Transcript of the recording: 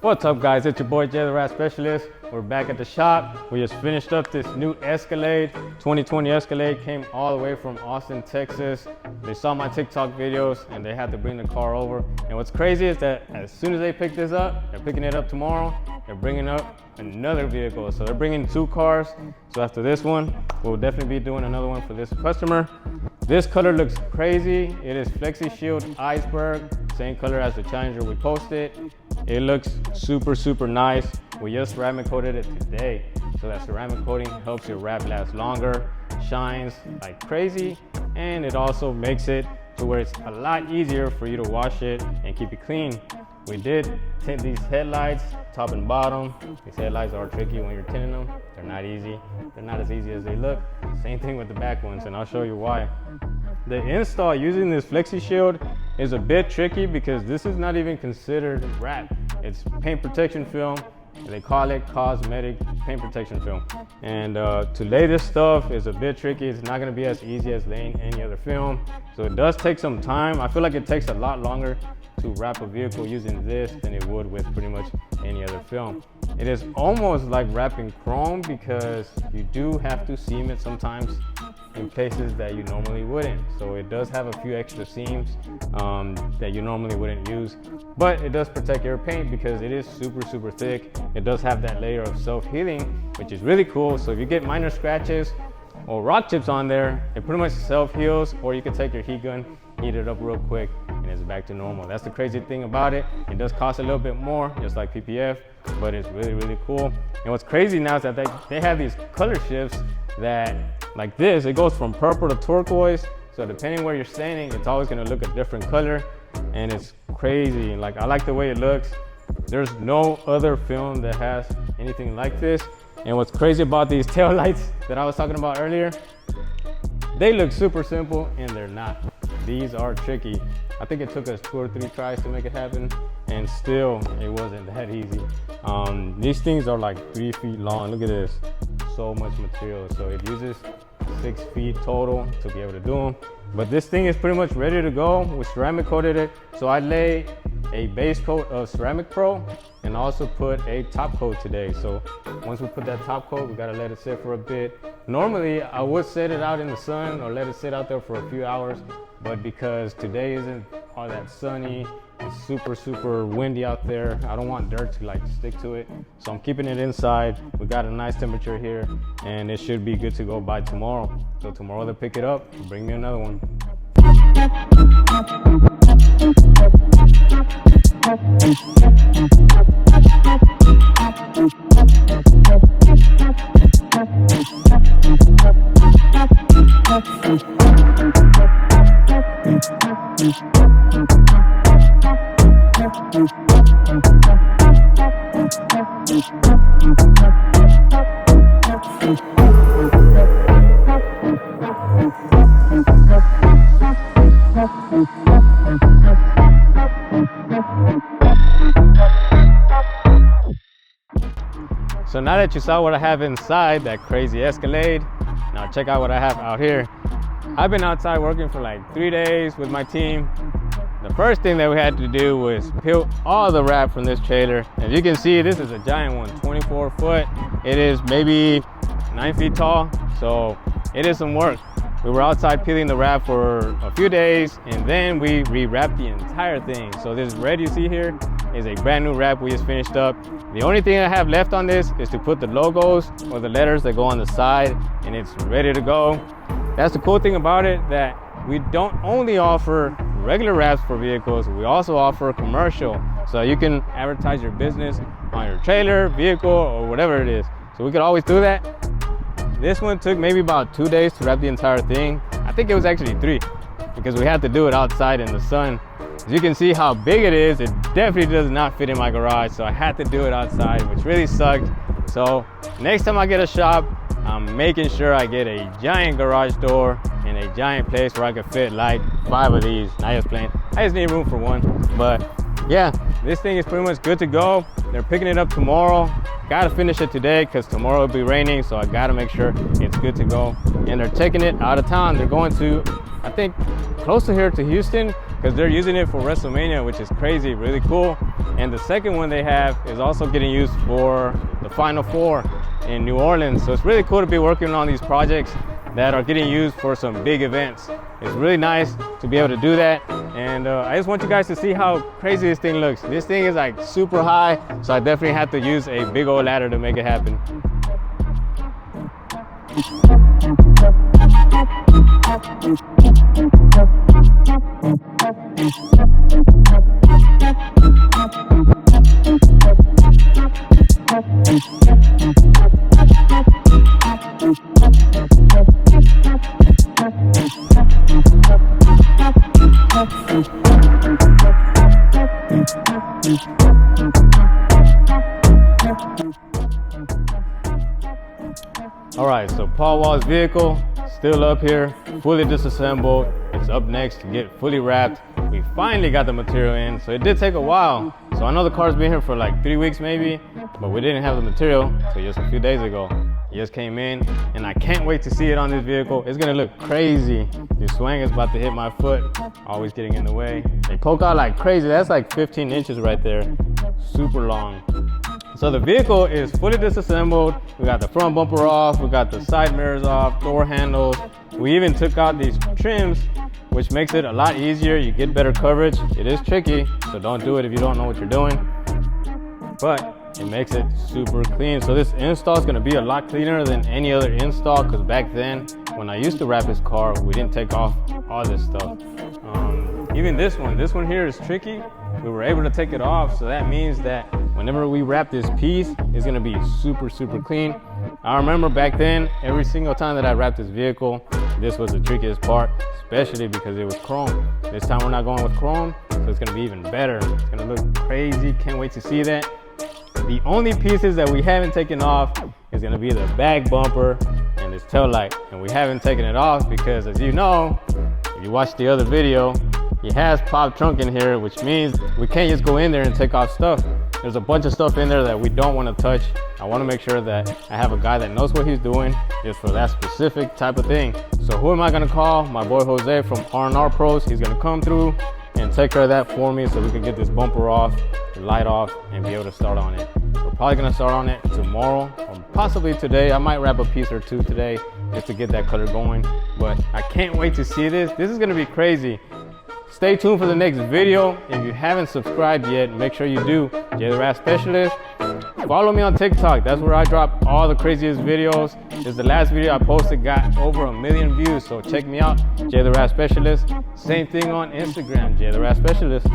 What's up, guys? It's your boy Jay the Rat Specialist. We're back at the shop. We just finished up this new Escalade. 2020 Escalade came all the way from Austin, Texas. They saw my TikTok videos and they had to bring the car over. And what's crazy is that as soon as they pick this up, they're picking it up tomorrow. They're bringing up another vehicle. So they're bringing 2 cars. So after this one, we'll definitely be doing another one for this customer. This color looks crazy. It is Flexi Shield Iceberg, same color as the Challenger we posted. It looks super nice. We just ceramic coated it today. So that ceramic coating helps your wrap last longer, shines like crazy, and it also makes it to where it's a lot easier for you to wash it and keep it clean. We did tint these headlights, top and bottom. These headlights are tricky when you're tinting them. They're not easy. They're not as easy as they look. Same thing with the back ones, and I'll show you why. The install using this Flexi Shield is a bit tricky because this is not even considered wrap. It's paint protection film. They call it cosmetic paint protection film. And to lay this stuff is a bit tricky. It's not gonna be as easy as laying any other film. So it does take some time. I feel like it takes a lot longer to wrap a vehicle using this than it would with pretty much any other film. It is almost like wrapping chrome because you do have to seam it sometimes in places that you normally wouldn't. So it does have a few extra seams that you normally wouldn't use, but it does protect your paint because it is super thick. It does have that layer of self-healing, which is really cool. So if you get minor scratches or rock chips on there, it pretty much self-heals, or you can take your heat gun, heat it up real quick, and it's back to normal. That's the crazy thing about it. It does cost a little bit more, just like PPF, but it's really cool. And what's crazy now is that they have these color shifts that, like this, it goes from purple to turquoise. So depending where you're standing, it's always gonna look a different color, and it's crazy. Like, I like the way it looks. There's no other film that has anything like this. And what's crazy about these tail lights that I was talking about earlier, they look super simple and they're not. These are tricky. I think it took us 2 or 3 tries to make it happen, and still it wasn't that easy. These things are like 3 feet long. Look at this, so much material. So it uses 6 feet total to be able to do them. But this thing is pretty much ready to go. We ceramic coated it. So I laid a base coat of Ceramic Pro and also put a top coat today. So once we put that top coat, we gotta let it sit for a bit. Normally I would set it out in the sun or let it sit out there for a few hours, but because today isn't all that sunny, it's super windy out there, I don't want dirt to like stick to it. So I'm keeping it inside. We got a nice temperature here and it should be good to go by tomorrow. So tomorrow they'll pick it up and bring me another one. So now that you saw what I have inside that crazy Escalade, now check out what I have out here. I've been outside working for like 3 days with my team. The first thing that we had to do was peel all the wrap from this trailer. As you can see, this is a giant one, 24 foot. It is maybe 9 feet tall, so it is some work. We were outside peeling the wrap for a few days, and then we re-wrapped the entire thing. So this red you see here is a brand new wrap we just finished up. The only thing I have left on this is to put the logos or the letters that go on the side, and it's ready to go. That's the cool thing about it, that we don't only offer regular wraps for vehicles, we also offer commercial. So you can advertise your business on your trailer, vehicle, or whatever it is. So we could always do that. This one took maybe about 2 days to wrap the entire thing. I think it was actually 3 because we had to do it outside in the sun. As you can see how big it is, it definitely does not fit in my garage, so I had to do it outside, which really sucked. So next time I get a shop, I'm making sure I get a giant garage door and a giant place where I can fit like 5 of these. Not just playing, I just need room for one. But yeah, this thing is pretty much good to go. They're picking it up tomorrow. Gotta finish it today because tomorrow it'll be raining, so I gotta make sure it's good to go. And they're taking it out of town. They're going to, I think, close to here to Houston, because they're using it for WrestleMania, which is crazy, really cool. And the second one they have is also getting used for the Final Four in New Orleans. So it's really cool to be working on these projects that are getting used for some big events. It's really nice to be able to do that. And I just want you guys to see how crazy this thing looks. This thing is like super high, so I definitely had to use a big old ladder to make it happen. All right, so Paul Wall's vehicle still up here, fully disassembled. It's up next to get fully wrapped. We finally got the material in, so it did take a while. So I know the car's been here for like 3 weeks maybe, but we didn't have the material until just a few days ago. It just came in, and I can't wait to see it on this vehicle. It's gonna look crazy. The swing is about to hit my foot, always getting in the way. They poke out like crazy. That's like 15 inches right there, super long. So the vehicle is fully disassembled. We got the front bumper off, we got the side mirrors off, door handles. We even took out these trims, which makes it a lot easier. You get better coverage. It is tricky, so don't do it if you don't know what you're doing. But it makes it super clean. So this install is gonna be a lot cleaner than any other install, because back then, when I used to wrap this car, we didn't take off all this stuff. Even this one here is tricky. We were able to take it off, so that means that whenever we wrap this piece, it's gonna be super, super clean. I remember back then, every single time that I wrapped this vehicle, this was the trickiest part, especially because it was chrome. This time we're not going with chrome, so it's gonna be even better. It's gonna look crazy, can't wait to see that. The only pieces that we haven't taken off is gonna be the back bumper and this tail light. And we haven't taken it off because, as you know, if you watched the other video, it has pop trunk in here, which means we can't just go in there and take off stuff. There's a bunch of stuff in there that we don't want to touch. I want to make sure that I have a guy that knows what he's doing just for that specific type of thing. So who am I going to call? My boy Jose from R&R Pros. He's going to come through and take care of that for me so we can get this bumper off, the light off, and be able to start on it. We're probably going to start on it tomorrow or possibly today. I might wrap a piece or two today just to get that color going. But I can't wait to see this. This is going to be crazy. Stay tuned for the next video. If you haven't subscribed yet, make sure you do. Jay the Wrap Specialist. Follow me on TikTok. That's where I drop all the craziest videos. This is the last video I posted, got over 1 million views. So check me out, Jay the Wrap Specialist. Same thing on Instagram, Jay the Wrap Specialist.